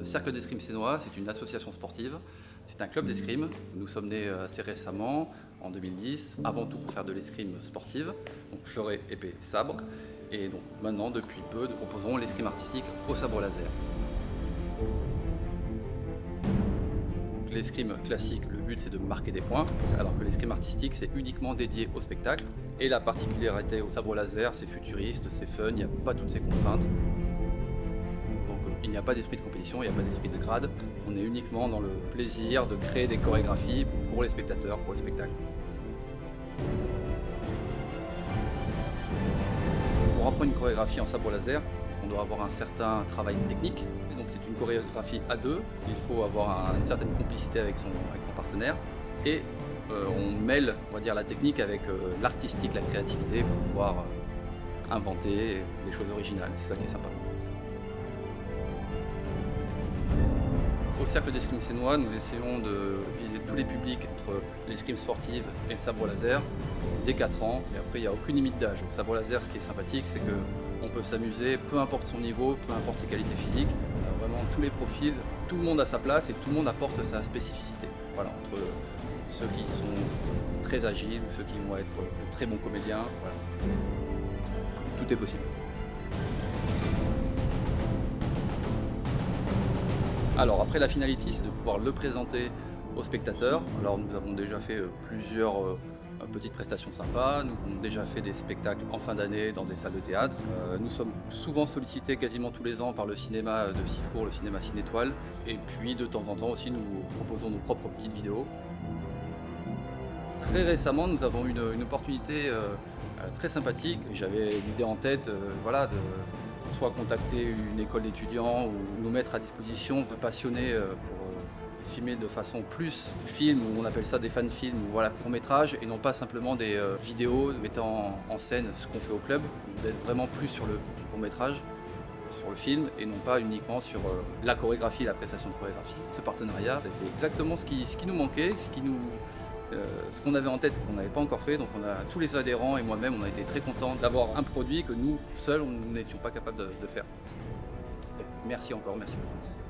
Le Cercle d'Escrime Sénois, c'est une association sportive, c'est un club d'escrime. Nous sommes nés assez récemment, en 2010, avant tout pour faire de l'escrime sportive, donc fleuret, épée, sabre. Et donc maintenant, depuis peu, nous proposons l'escrime artistique au sabre laser. L'escrime classique, le but c'est de marquer des points, alors que l'escrime artistique c'est uniquement dédié au spectacle. Et la particularité au sabre laser, c'est futuriste, c'est fun, il n'y a pas toutes ces contraintes. Donc il n'y a pas d'esprit de compétition, il n'y a pas d'esprit de grade. On est uniquement dans le plaisir de créer des chorégraphies pour les spectateurs, pour le spectacle. Pour apprendre une chorégraphie en sabre laser, on doit avoir un certain travail technique. Et donc c'est une chorégraphie à deux. Il faut avoir une certaine complicité avec son partenaire. Et on mêle, on va dire, la technique avec l'artistique, la créativité pour pouvoir inventer des choses originales. C'est ça qui est sympa. Au Cercle d'Escrime Sénois, nous essayons de viser tous les publics entre l'escrime sportive et le sabre laser dès 4 ans. Et après, il n'y a aucune limite d'âge. Au sabre laser, ce qui est sympathique, c'est qu'on peut s'amuser, peu importe son niveau, peu importe ses qualités physiques. On a vraiment tous les profils, tout le monde a sa place et tout le monde apporte sa spécificité. Voilà, entre ceux qui sont très agiles, ceux qui vont être de très bons comédiens. Voilà. Tout est possible. Alors après, la finalité, c'est de pouvoir le présenter aux spectateurs. Alors nous avons déjà fait plusieurs petites prestations sympas. Nous avons déjà fait des spectacles en fin d'année dans des salles de théâtre. Nous sommes souvent sollicités quasiment tous les ans par le cinéma de Sifour, le cinéma Cinétoile. Et puis de temps en temps aussi, nous proposons nos propres petites vidéos. Très récemment, nous avons eu une opportunité très sympathique. J'avais l'idée en tête, voilà, de soit contacter une école d'étudiants ou nous mettre à disposition de passionnés pour filmer de façon plus film, ou on appelle ça des fan-films, ou voilà, courts-métrages, et non pas simplement des vidéos mettant en scène ce qu'on fait au club, d'être vraiment plus sur le court-métrage, sur le film, et non pas uniquement sur la chorégraphie et la prestation de chorégraphie. Ce partenariat, c'était exactement ce qui nous manquait, ce qu'on avait en tête, qu'on n'avait pas encore fait. Donc tous les adhérents et moi-même, on a été très contents d'avoir un produit que nous, seuls, nous n'étions pas capables de faire. Donc, merci encore, merci beaucoup.